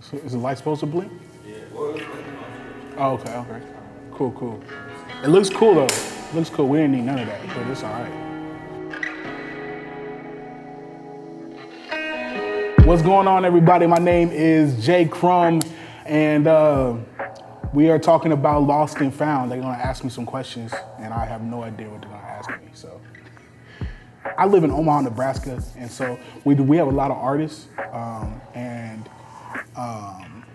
So is the light supposed to blink? Yeah. Well, it's Oh, okay. Cool. It looks cool though. It looks cool. We didn't need none of that, but it's all right. What's going on, everybody? My name is Jay Crum, and we are talking about Lost and Found. They're gonna ask me some questions, and I have no idea what they're gonna ask me. So, I live in Omaha, Nebraska, and so we have a lot of artists, and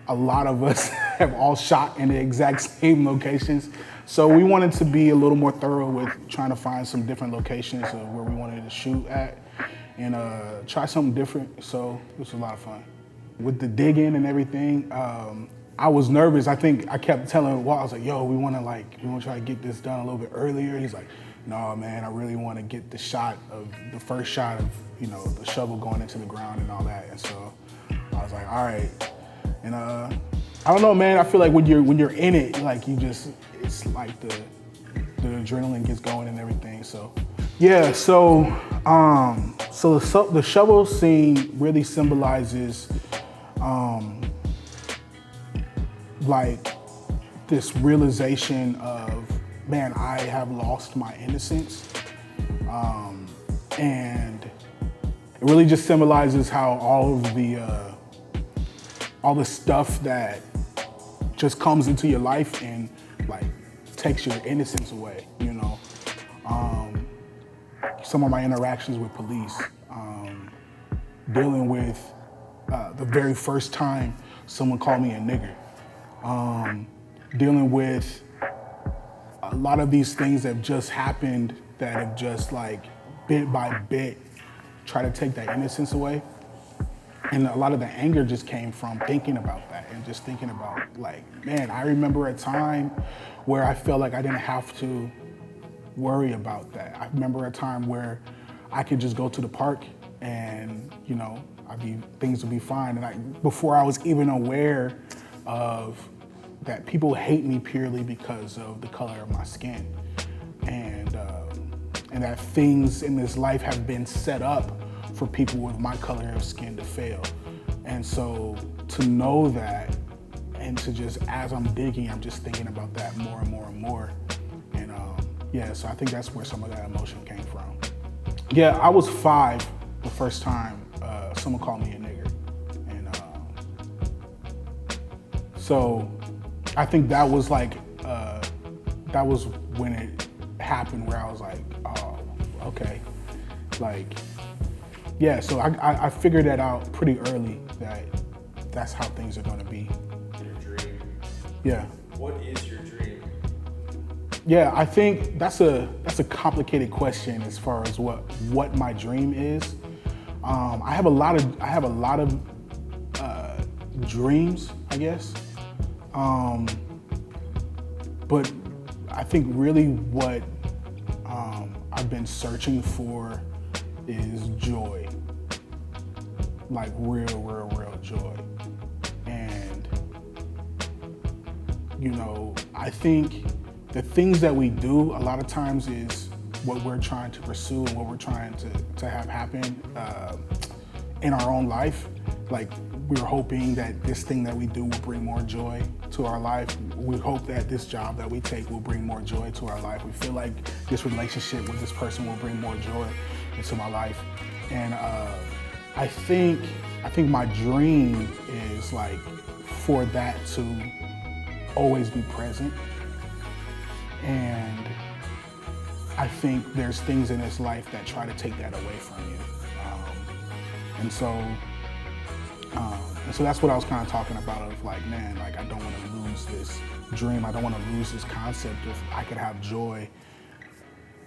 a lot of us have all shot in the exact same locations. So we wanted to be a little more thorough with trying to find some different locations of where we wanted to shoot at and try something different. So this was a lot of fun. With the digging and everything, I was nervous. I think I kept telling Walt, I was like, yo, we want to try to get this done a little bit earlier. He's like, no, man, I really want to get the first shot of, the shovel going into the ground and all that. And so I was like, all right. And I don't know, man. I feel like when you're in it, like it's like the adrenaline gets going and everything. So yeah. So the shovel scene really symbolizes like this realization of, man, I have lost my innocence, and it really just symbolizes how all the stuff that just comes into your life and like takes your innocence away, Some of my interactions with police, dealing with the very first time someone called me a nigger, dealing with a lot of these things that have just happened that have just like bit by bit try to take that innocence away. And a lot of the anger just came from thinking about that and just thinking about like, man, I remember a time where I felt like I didn't have to worry about that. I remember a time where I could just go to the park and, things would be fine. And before I was even aware of that people hate me purely because of the color of my skin. And that things in this life have been set up for people with my color of skin to fail. And so to know that, and to just, as I'm digging, I'm just thinking about that more and more and more. And so I think that's where some of that emotion came from. Yeah, I was 5 the first time someone called me a nigger. And so I think that was like, that was when it happened where I was like, oh, okay. Like, yeah, so I figured that out pretty early, that that's how things are gonna be. Your dream. Yeah. What is your dream? Yeah, I think that's a complicated question as far as what my dream is. I have a lot of dreams, I guess. But I think really what I've been searching for is joy, like real joy. And, I think the things that we do a lot of times is what we're trying to pursue and what we're trying to have happen in our own life. Like, we're hoping that this thing that we do will bring more joy to our life. We hope that this job that we take will bring more joy to our life. We feel like this relationship with this person will bring more joy into my life. And I think my dream is like for that to always be present. And I think there's things in this life that try to take that away from you. And so that's what I was kind of talking about, of like, man, like I don't want to lose this dream. I don't want to lose this concept of I could have joy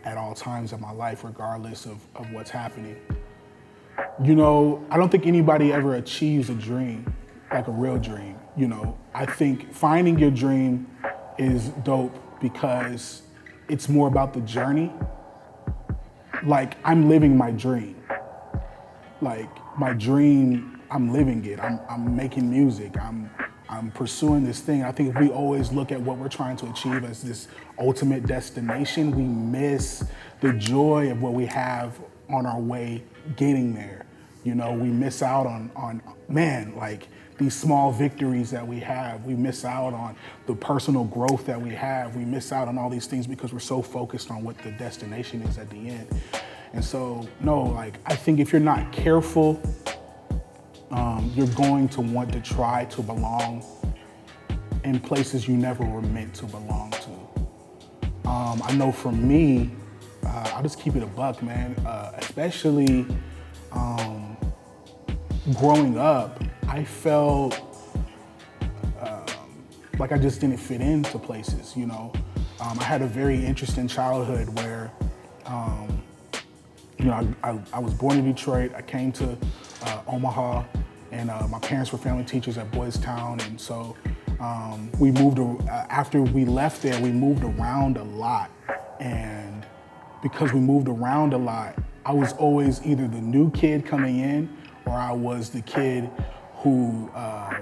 at all times of my life, regardless of what's happening. I don't think anybody ever achieves a dream, like a real dream. I think finding your dream is dope because it's more about the journey. Like, I'm living my dream. Like, my dream, I'm living it. I'm making music. I'm pursuing this thing. I think if we always look at what we're trying to achieve as this ultimate destination, we miss the joy of what we have on our way getting there. You know, we miss out on man, like these small victories that we have. We miss out on the personal growth that we have. We miss out on all these things because we're so focused on what the destination is at the end. And so, no, like, I think if you're not careful, you're going to want to try to belong in places you never were meant to belong to. I know for me, I'll just keep it a buck, man, especially growing up, I felt like I just didn't fit into places, you know. I had a very interesting childhood where, you know, I was born in Detroit. I came to Omaha, and my parents were family teachers at Boys Town, and so we moved, after we left there, we moved around a lot. And because we moved around a lot, I was always either the new kid coming in or I was the kid who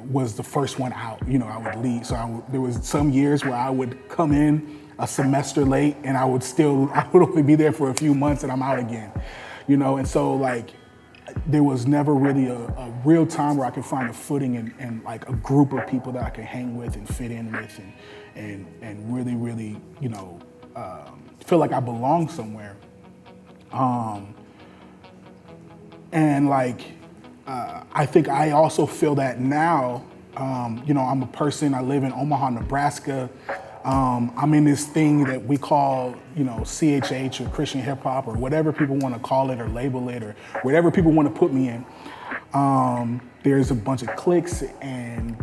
was the first one out. You know, I would lead. So there was some years where I would come in a semester late and I would only be there for a few months and I'm out again. You know, and so like, there was never really a real time where I could find a footing and like a group of people that I could hang with and fit in with and really, really, you know, feel like I belong somewhere. And like, I think I also feel that now. You know, I'm a person, I live in Omaha, Nebraska. I'm in this thing that we call, you know, CHH or Christian hip hop or whatever people want to call it or label it or whatever people want to put me in. There's a bunch of cliques and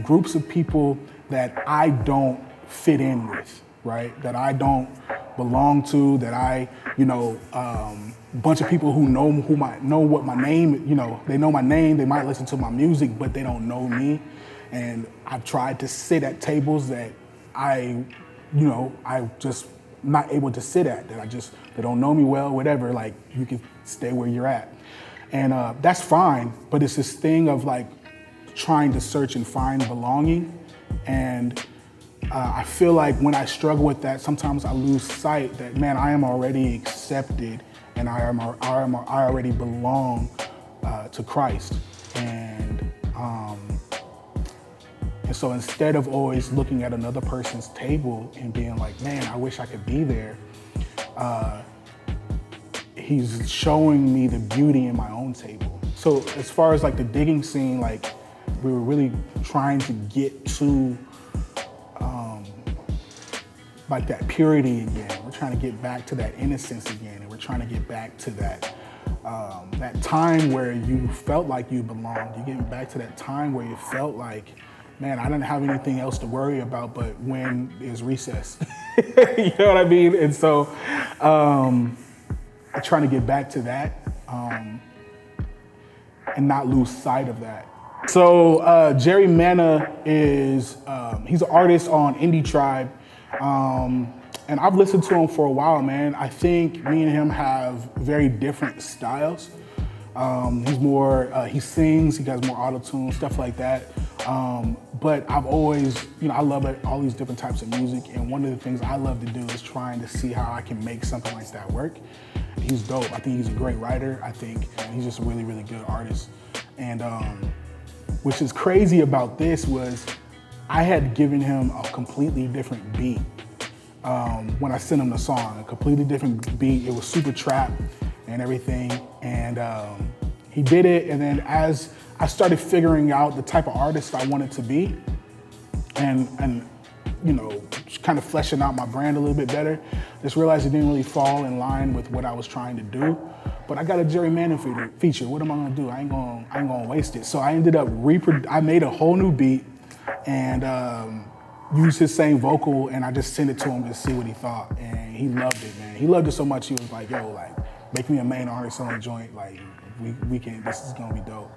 groups of people that I don't fit in with, right? That I don't belong to, that I, you know, bunch of people who know what my name, you know, they know my name, they might listen to my music, but they don't know me. And I've tried to sit at tables that I just not able to sit at, they don't know me well, whatever, like you can stay where you're at. And that's fine, but it's this thing of like trying to search and find belonging. And I feel like when I struggle with that, sometimes I lose sight that, man, I am already accepted and I already belong to Christ. And so instead of always looking at another person's table and being like, man, I wish I could be there, he's showing me the beauty in my own table. So as far as like the digging scene, like we were really trying to get to like that purity again. We're trying to get back to that innocence again. And we're trying to get back to that time where you felt like you belonged. You're getting back to that time where you felt like, man, I didn't have anything else to worry about, but when is recess? You know what I mean? And so I'm trying to get back to that and not lose sight of that. So Jerry Manna is, he's an artist on Indie Tribe. And I've listened to him for a while, man. I think me and him have very different styles. He's more, he sings, he has more auto-tune, stuff like that. But I've always, you know, I love all these different types of music. And one of the things I love to do is trying to see how I can make something like that work. He's dope. I think he's a great writer. I think he's just a really, really good artist. And which is crazy about this was I had given him a completely different beat when I sent him the song, a completely different beat. It was super trap and everything. And he did it. And then as I started figuring out the type of artist I wanted to be and you know, kind of fleshing out my brand a little bit better, just realized it didn't really fall in line with what I was trying to do. But I got a Jerry Manna feature. What am I gonna do? I ain't gonna waste it. So I ended up I made a whole new beat and used his same vocal, and I just sent it to him to see what he thought. And he loved it, man. He loved it so much, he was like, yo, like, make me a main artist on the joint. Like, we can, this is gonna be dope.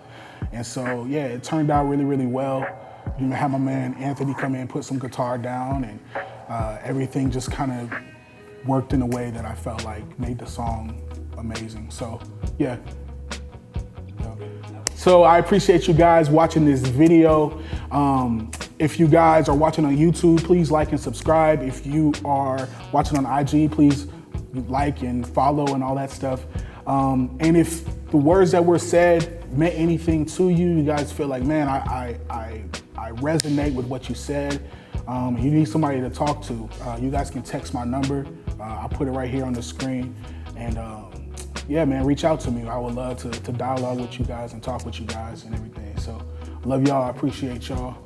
And so, yeah, it turned out really, really well. You know, had my man Anthony come in, put some guitar down, and everything just kind of worked in a way that I felt like made the song amazing. So, yeah. So I appreciate you guys watching this video. If you guys are watching on YouTube, please like and subscribe. If you are watching on IG, please like and follow and all that stuff. And if the words that were said meant anything to you, you guys feel like, man, I resonate with what you said, you need somebody to talk to, you guys can text my number. I'll put it right here on the screen. And yeah, man, reach out to me. I would love to dialogue with you guys and talk with you guys and everything. So love y'all. I appreciate y'all.